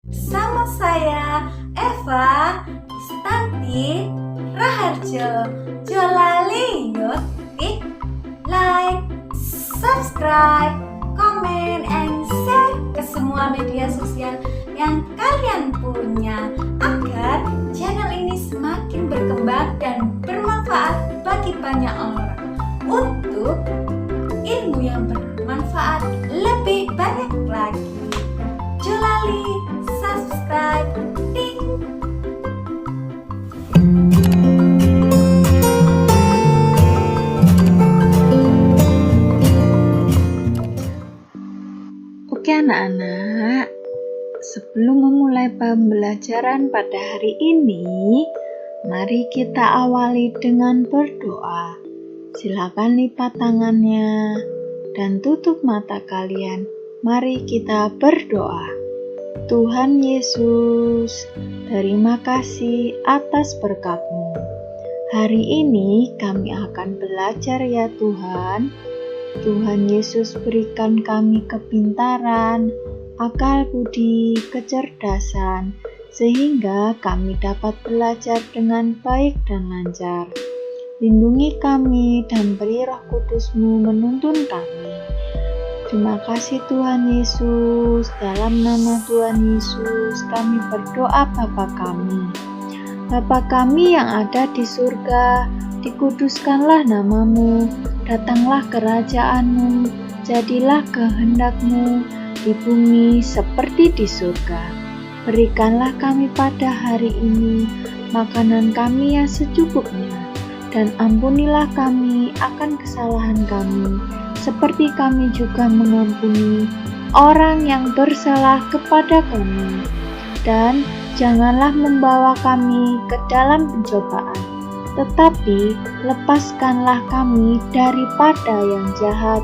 Bersama saya Eva Istanti Raharjo Jolali. Yuk, klik like, subscribe, comment, and share ke semua media sosial yang kalian punya agar channel ini semakin berkembang dan bermanfaat bagi banyak orang untuk ilmu yang bermanfaat lebih banyak lagi. Jolali, subscribe, ding. Oke anak-anak, sebelum memulai pembelajaran pada hari ini, mari kita awali dengan berdoa. Silakan lipat tangannya dan tutup mata kalian. Mari kita berdoa. Tuhan Yesus, terima kasih atas berkat-Mu. Hari ini kami akan belajar ya Tuhan. Tuhan Yesus berikan kami kepintaran, akal budi, kecerdasan, sehingga kami dapat belajar dengan baik dan lancar. Lindungi kami dan beri Roh Kudus-Mu menuntun kami. Terima kasih Tuhan Yesus. Dalam nama Tuhan Yesus kami berdoa Bapa kami. Bapa kami yang ada di surga, dikuduskanlah nama-Mu, datanglah kerajaan-Mu, jadilah kehendak-Mu di bumi seperti di surga. Berikanlah kami pada hari ini makanan kami yang secukupnya, dan ampunilah kami akan kesalahan kami, seperti kami juga mengampuni orang yang bersalah kepada kami. Dan janganlah membawa kami ke dalam pencobaan, tetapi lepaskanlah kami daripada yang jahat,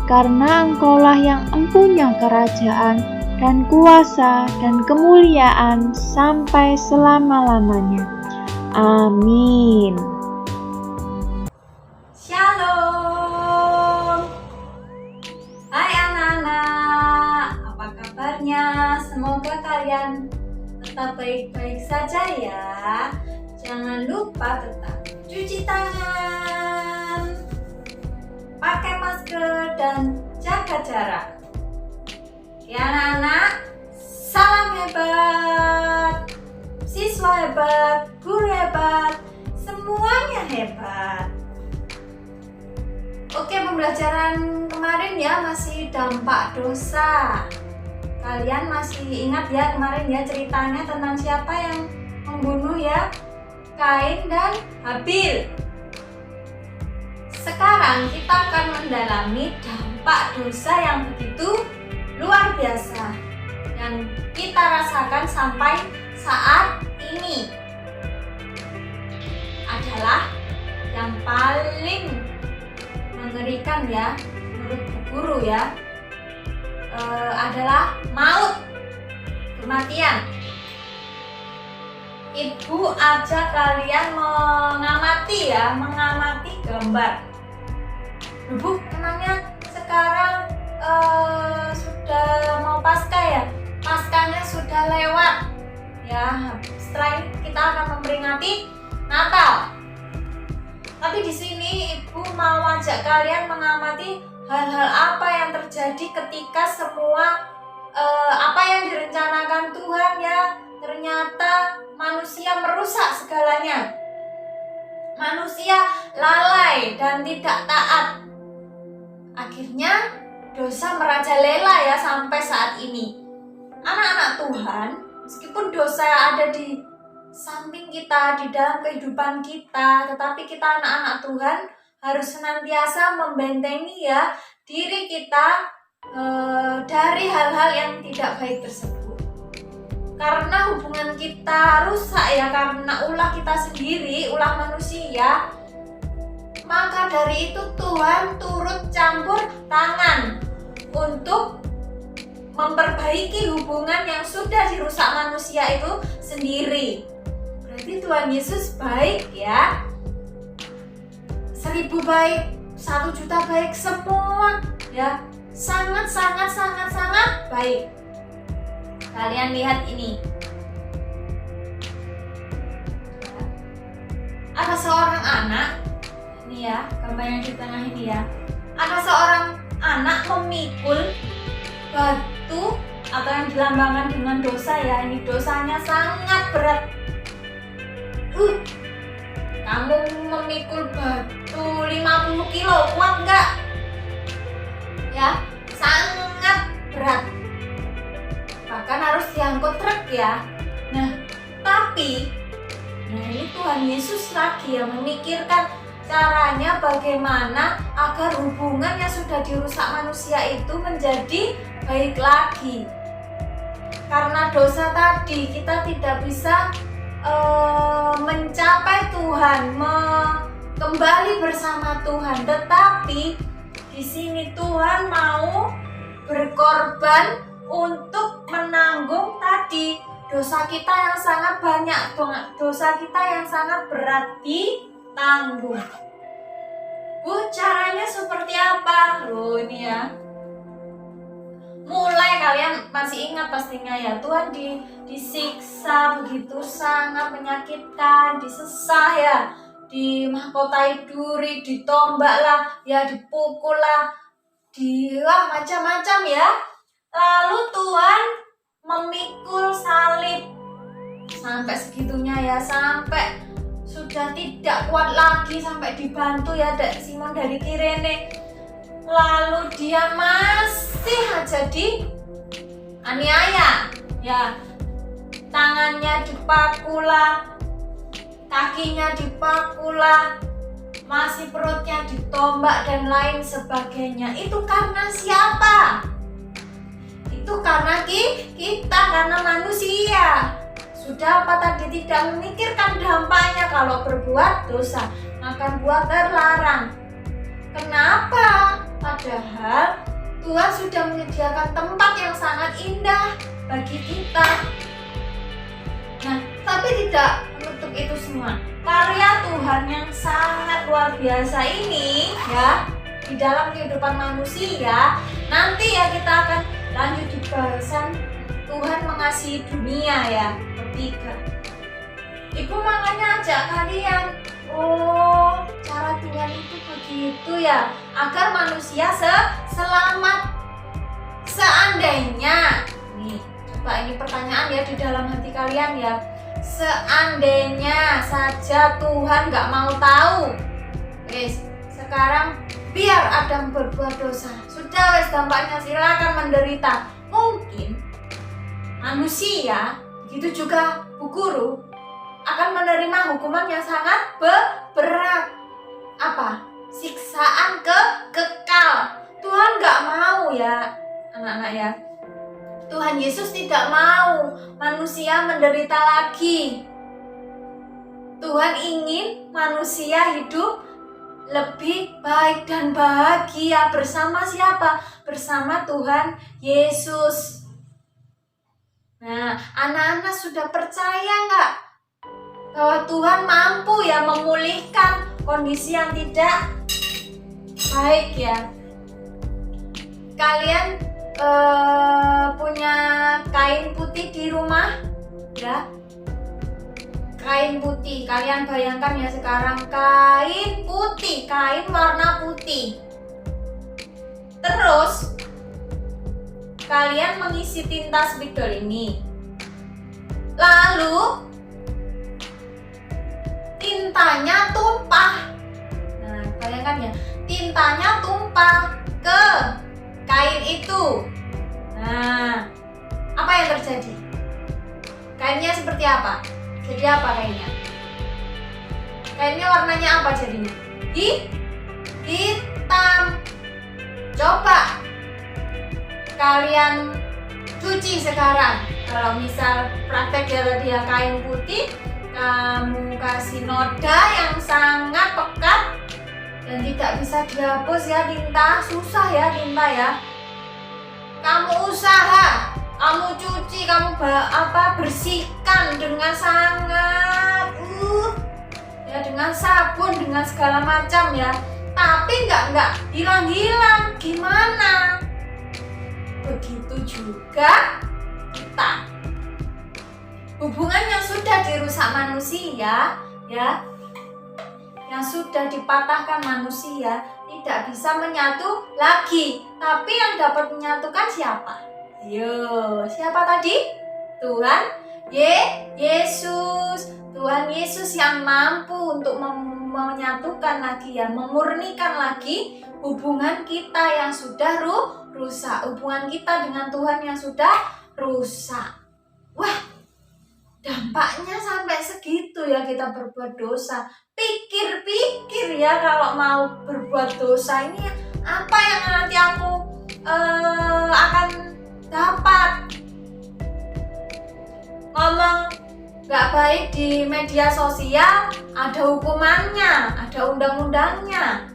karena Engkaulah yang empunya kerajaan dan kuasa dan kemuliaan sampai selama-lamanya. Amin. Shalom. Hai anak-anak, apa kabarnya? Semoga kalian tetap baik-baik saja ya. Jangan lupa tetap cuci tangan, pakai masker, dan jaga jarak. Ya anak-anak, salam hebat, siswa hebat, guru hebat, semuanya hebat. Oke, pembelajaran kemarin ya masih dampak dosa. Kalian masih ingat ya kemarin ya ceritanya tentang siapa yang membunuh ya? Kain dan Habil. Sekarang kita akan mendalami dampak dosa yang begitu luar biasa yang kita rasakan sampai saat ini. Adalah yang paling mengerikan ya menurut Bu Guru ya, adalah maut, kematian. Ibu ajak kalian mengamati gambar. Bu, emangnya sekarang sudah mau Paskah ya? Paskahnya sudah lewat ya. Setelah ini kita akan memperingati Natal. Tapi di sini Ibu mau ajak kalian mengamati hal-hal apa yang terjadi ketika semua apa yang direncanakan Tuhan ya, ternyata manusia merusak segalanya. Manusia lalai dan tidak taat. Akhirnya dosa merajalela ya sampai saat ini. Anak-anak Tuhan, meskipun dosa ada di samping kita, di dalam kehidupan kita, tetapi kita anak-anak Tuhan harus senantiasa membentengi ya diri kita dari hal-hal yang tidak baik tersebut. Karena hubungan kita rusak ya karena ulah kita sendiri, ulah manusia. Maka dari itu Tuhan turut campur tangan untuk memperbaiki hubungan yang sudah dirusak manusia itu sendiri. Berarti Tuhan Yesus baik ya. 1000 baik, 1 juta baik, semua ya sangat baik. Kalian lihat ini. Ada seorang anak, ini ya, gambar yang di tengah ini ya. Ada seorang anak memikul batu atau yang dilambangkan dengan dosa ya. Ini dosanya sangat berat. Kamu memikul batu 50 kilo, kuat nggak? Ya, sangat berat. Bahkan harus diangkut truk ya. Nah, tapi ini Tuhan Yesus lagi yang memikirkan caranya bagaimana agar hubungan yang sudah dirusak manusia itu menjadi baik lagi. Karena dosa tadi kita tidak bisa mencapai Tuhan, kembali bersama Tuhan. Tetapi di sini Tuhan mau berkorban untuk menanggung tadi dosa kita yang sangat banyak, dosa kita yang sangat berat ditanggung. Bu, caranya seperti apa? Loh ini ya. Mulai kalian masih ingat pastinya ya, Tuhan disiksa begitu sangat menyakitkan, disesah ya, dimahkotai duri, ditombak lah, ya dipukul lah, macam-macam ya. Lalu Tuhan memikul salib sampai segitunya ya, sampai sudah tidak kuat lagi, sampai dibantu ya Simon dari Kirene. Lalu dia masih aja dianiaya ya, tangannya dipakula, kakinya dipakula, masih perutnya ditombak dan lain sebagainya. Itu karena siapa? Itu karena kita, karena manusia. Sudah apa tadi, tidak memikirkan dampaknya kalau berbuat dosa, makan buah terlarang. Kenapa? Padahal Tuhan sudah menyediakan tempat yang sangat indah bagi kita. Nah, tapi tidak menutup itu semua. Karya Tuhan yang sangat luar biasa ini ya, di dalam kehidupan manusia. Nanti ya kita akan lanjut di bahasan Tuhan mengasihi dunia ya, ketiga. Ibu makanya ajak kalian, cara Tuhan itu begitu ya, agar manusia selamat. Seandainya, nih coba ini pertanyaan ya di dalam hati kalian ya, seandainya saja Tuhan gak mau tahu, sekarang biar Adam berbuat dosa, sudah dampaknya silakan menderita. Mungkin manusia, begitu juga Bu Guru, akan menerima hukuman yang sangat berat. Apa? Siksaan kekal. Tuhan gak mau ya anak-anak ya. Tuhan Yesus tidak mau manusia menderita lagi. Tuhan ingin manusia hidup lebih baik dan bahagia bersama siapa? Bersama Tuhan Yesus. Nah, anak-anak sudah percaya nggak bahwa Tuhan mampu ya memulihkan kondisi yang tidak baik ya? Kalian punya kain putih di rumah ya? Kain putih, kalian bayangkan ya sekarang kain putih, kain warna putih. Terus kalian mengisi tinta spidol ini. Lalu tintanya tumpah. Nah, bayangkan ya, tintanya tumpah ke kain itu. Nah, apa yang terjadi? Kainnya seperti apa? Jadi apa kainnya? Kainnya warnanya apa jadinya? Hitam. Coba kalian cuci sekarang. Kalau misal praktek ya tadi ya, kain putih, kamu kasih noda yang sangat pekat dan tidak bisa dihapus ya tinta, susah ya tinta ya. Kamu usaha, kamu cuci, kamu bersihkan dengan sangat ya, dengan sabun, dengan segala macam ya. Tapi nggak hilang-hilang. Gimana? Begitu juga kita. hubungan yang sudah dirusak manusia, ya, yang sudah dipatahkan manusia tidak bisa menyatu lagi. Tapi yang dapat menyatukan siapa? Siapa tadi? Tuhan Yesus. Tuhan Yesus yang mampu untuk menyatukan lagi, ya, memurnikan lagi hubungan kita yang sudah rusak, hubungan kita dengan Tuhan yang sudah rusak. Wah, dampaknya sampai segitu ya kita berbuat dosa. Pikir-pikir ya, kalau mau berbuat dosa ini apa yang nanti aku akan dapat. Ngomong gak baik di media sosial, ada hukumannya, ada undang-undangnya.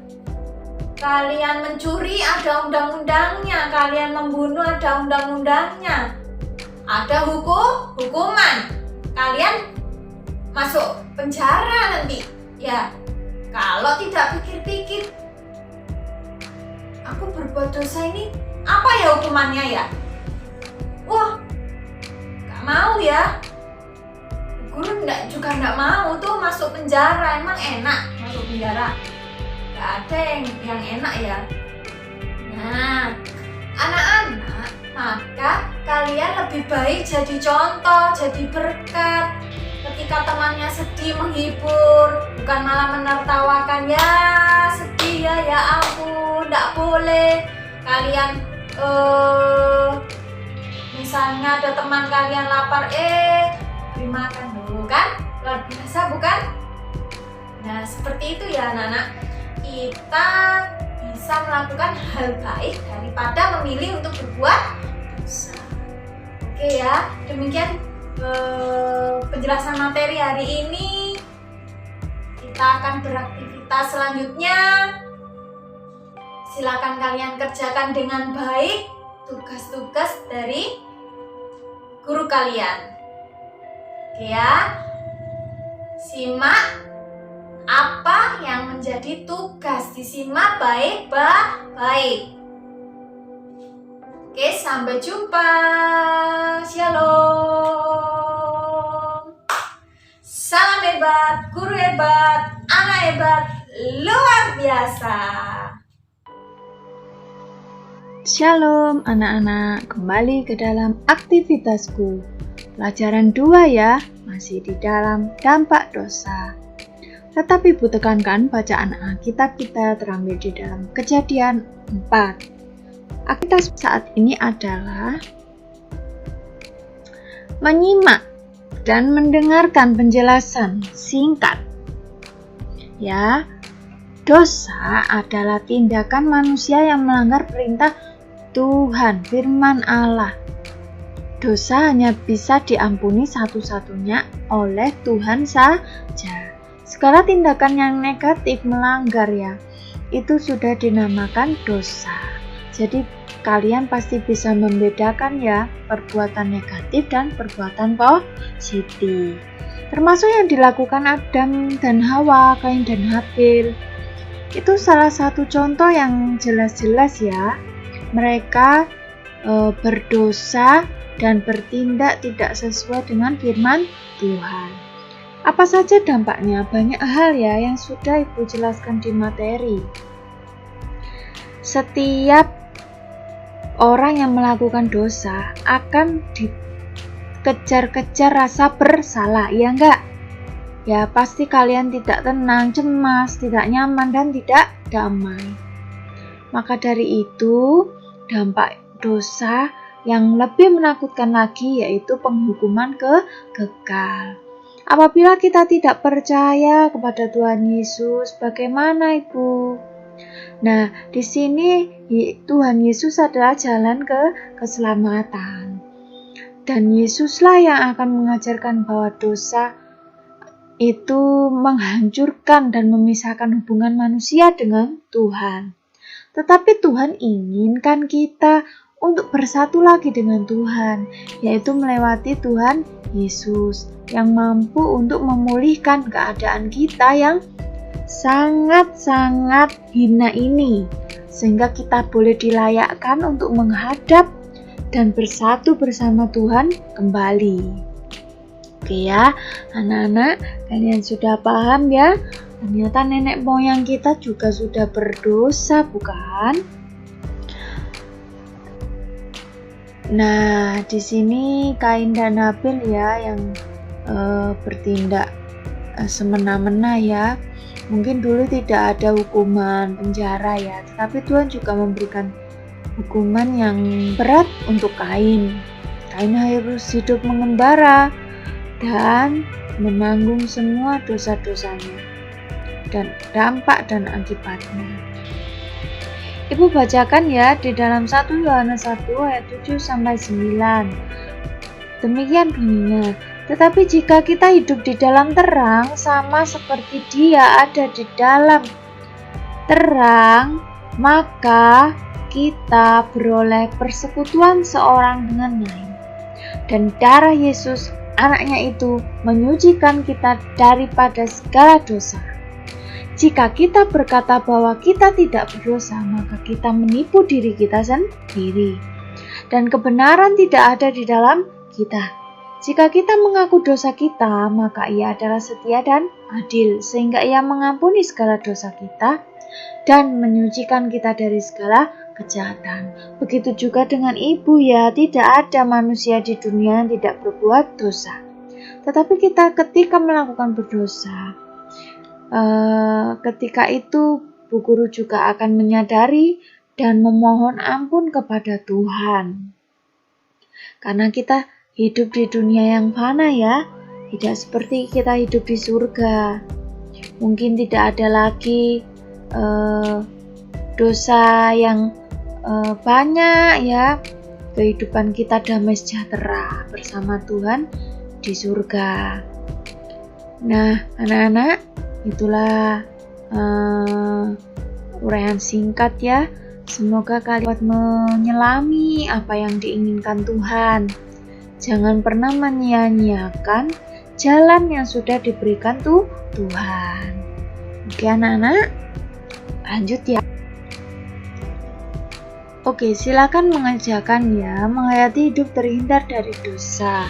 Kalian mencuri, ada undang-undangnya. Kalian membunuh, ada undang-undangnya. Ada hukuman. Kalian masuk penjara nanti. Ya, kalau tidak pikir-pikir, aku berbuat dosa ini, apa ya hukumannya ya? Wah, gak mau ya. Guru juga gak mau tuh masuk penjara. Emang enak masuk penjara? Gak ada yang enak ya. Nah, anak-anak, maka kalian lebih baik jadi contoh, jadi berkat. Ketika temannya sedih, menghibur, bukan malah menertawakan. Ya sedih ya ampun, gak boleh. Kalian misalnya ada teman kalian lapar, beri makan dulu, kan? Luar biasa bukan? Nah, seperti itu ya anak-anak. Kita bisa melakukan hal baik daripada memilih untuk berbuat dosa. Oke ya, demikian penjelasan materi hari ini. Kita akan beraktivitas selanjutnya. Silakan kalian kerjakan dengan baik tugas-tugas dari guru kalian. Oke ya, simak apa yang menjadi tugas, disimak baik-baik. Oke, sampai jumpa. Shalom. Salam hebat, guru hebat, anak hebat, luar biasa. Shalom anak-anak, kembali ke dalam aktivitasku. Pelajaran 2 ya, masih di dalam dampak dosa. Tetapi Ibu tekankan bacaan Alkitab kita terambil di dalam Kejadian 4. Aktivitas saat ini adalah menyimak dan mendengarkan penjelasan singkat. Ya, dosa adalah tindakan manusia yang melanggar perintah Tuhan, firman Allah. Dosa hanya bisa diampuni satu-satunya oleh Tuhan saja. Segala tindakan yang negatif melanggar ya, itu sudah dinamakan dosa. Jadi kalian pasti bisa membedakan ya perbuatan negatif dan perbuatan positif. Termasuk yang dilakukan Adam dan Hawa, Kain dan Habil. Itu salah satu contoh yang jelas-jelas ya. Mereka berdosa dan bertindak tidak sesuai dengan firman Tuhan. Apa saja dampaknya? Banyak hal ya yang sudah Ibu jelaskan di materi. Setiap orang yang melakukan dosa akan dikejar-kejar rasa bersalah, ya enggak? Ya pasti kalian tidak tenang, cemas, tidak nyaman dan tidak damai. Maka dari itu dampak dosa yang lebih menakutkan lagi yaitu penghukuman kekal. Apabila kita tidak percaya kepada Tuhan Yesus, bagaimana Ibu? Nah, di sini Tuhan Yesus adalah jalan keselamatan. Dan Yesuslah yang akan mengajarkan bahwa dosa itu menghancurkan dan memisahkan hubungan manusia dengan Tuhan. Tetapi Tuhan inginkan kita untuk bersatu lagi dengan Tuhan, yaitu melewati Tuhan Yesus yang mampu untuk memulihkan keadaan kita yang sangat-sangat hina ini, sehingga kita boleh dilayakkan untuk menghadap dan bersatu bersama Tuhan kembali. Oke ya, anak-anak, kalian sudah paham ya? Ternyata nenek moyang kita juga sudah berdosa, bukan? Nah, di sini Kain dan Habil ya yang bertindak semena-mena ya. Mungkin dulu tidak ada hukuman penjara ya, tetapi Tuhan juga memberikan hukuman yang berat untuk Kain. Kain harus hidup mengembara dan menanggung semua dosa-dosanya dan dampak dan akibatnya. Ibu bacakan ya di dalam 1 Yohanes 1 ayat 7 sampai 9. Demikian bunyinya. Tetapi jika kita hidup di dalam terang, sama seperti Dia ada di dalam terang, maka kita beroleh persekutuan seorang dengan lain. Dan darah Yesus, anaknya itu, menyucikan kita daripada segala dosa. Jika kita berkata bahwa kita tidak berdosa, maka kita menipu diri kita sendiri. Dan kebenaran tidak ada di dalam kita. Jika kita mengaku dosa kita, maka Ia adalah setia dan adil, sehingga Ia mengampuni segala dosa kita dan menyucikan kita dari segala kejahatan. Begitu juga dengan ibu ya, tidak ada manusia di dunia yang tidak berbuat dosa. Tetapi kita ketika melakukan berdosa, ketika itu Bu Guru juga akan menyadari dan memohon ampun kepada Tuhan. Karena kita hidup di dunia yang fana ya, tidak seperti kita hidup di surga. Mungkin tidak ada lagi dosa yang banyak ya. Kehidupan kita damai sejahtera bersama Tuhan di surga. Nah, anak-anak, itulah uraian singkat ya. Semoga kalian dapat menyelami apa yang diinginkan Tuhan. Jangan pernah menyia-nyiakan jalan yang sudah diberikan Tuhan. Oke anak-anak, lanjut ya. Oke, silakan mengerjakan ya, menghayati hidup terhindar dari dosa.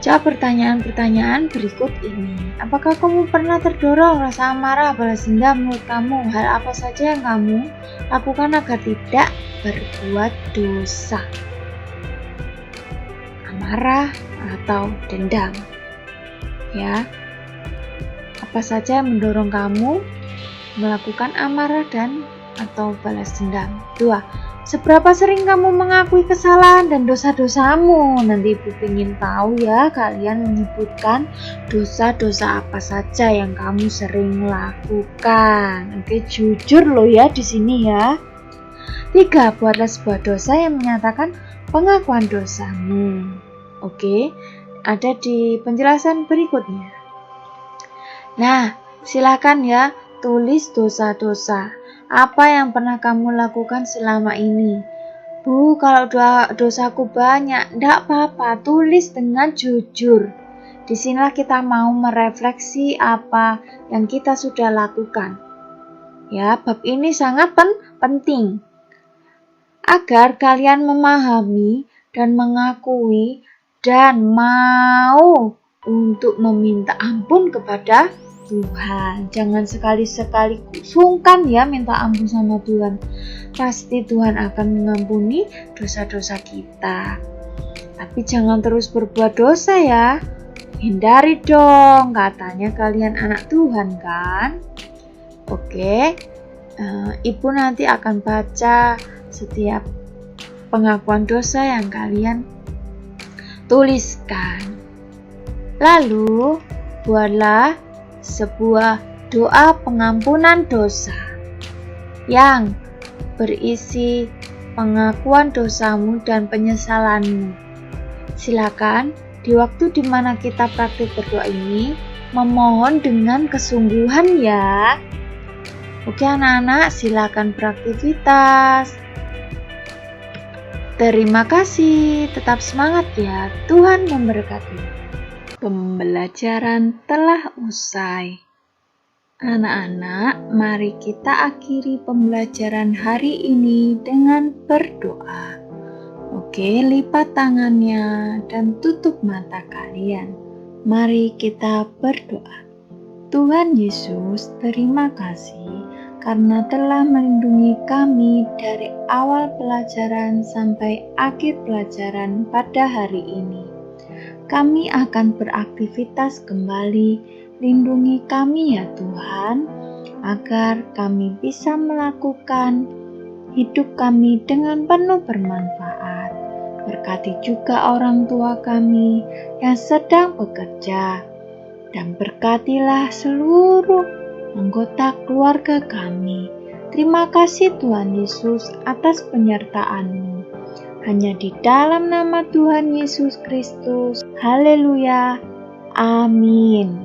Jawab pertanyaan-pertanyaan berikut ini. Apakah kamu pernah terdorong rasa amarah, balas dendam menurut kamu? Hal apa saja yang kamu lakukan agar tidak berbuat dosa? Amarah atau dendam? Ya. Apa saja yang mendorong kamu melakukan amarah dan atau balas dendam? 2. Seberapa sering kamu mengakui kesalahan dan dosa-dosamu? Nanti Ibu ingin tahu ya, kalian menyebutkan dosa-dosa apa saja yang kamu sering lakukan. Oke, jujur loh ya di sini ya. 3. Buatlah sebuah dosa yang menyatakan pengakuan dosamu. Oke, ada di penjelasan berikutnya. Nah, silakan ya, tulis dosa-dosa. Apa yang pernah kamu lakukan selama ini? Bu, kalau dosaku banyak, enggak apa-apa, tulis dengan jujur. Disinilah kita mau merefleksi apa yang kita sudah lakukan. Ya, bab ini sangat penting. Agar kalian memahami dan mengakui dan mau untuk meminta ampun kepada Tuhan. Jangan sekali-sekali sungkan ya minta ampun sama Tuhan. Pasti Tuhan akan mengampuni dosa-dosa kita. Tapi jangan terus berbuat dosa ya. Hindari dong, katanya kalian anak Tuhan kan? Oke, Ibu nanti akan baca setiap pengakuan dosa yang kalian tuliskan. Lalu, buatlah sebuah doa pengampunan dosa yang berisi pengakuan dosamu dan penyesalanmu. Silakan di waktu di mana kita praktik berdoa ini memohon dengan kesungguhan ya. Oke anak-anak, silakan beraktivitas. Terima kasih, tetap semangat ya. Tuhan memberkati. Pembelajaran telah usai. Anak-anak, mari kita akhiri pembelajaran hari ini dengan berdoa. Oke, lipat tangannya dan tutup mata kalian. Mari kita berdoa. Tuhan Yesus, terima kasih karena telah melindungi kami dari awal pelajaran sampai akhir pelajaran pada hari ini. Kami akan beraktivitas kembali. Lindungi kami ya Tuhan, agar kami bisa melakukan hidup kami dengan penuh bermanfaat. Berkati juga orang tua kami yang sedang bekerja, dan berkatilah seluruh anggota keluarga kami. Terima kasih Tuhan Yesus atas penyertaan-Mu. Hanya di dalam nama Tuhan Yesus Kristus. Haleluya. Amin.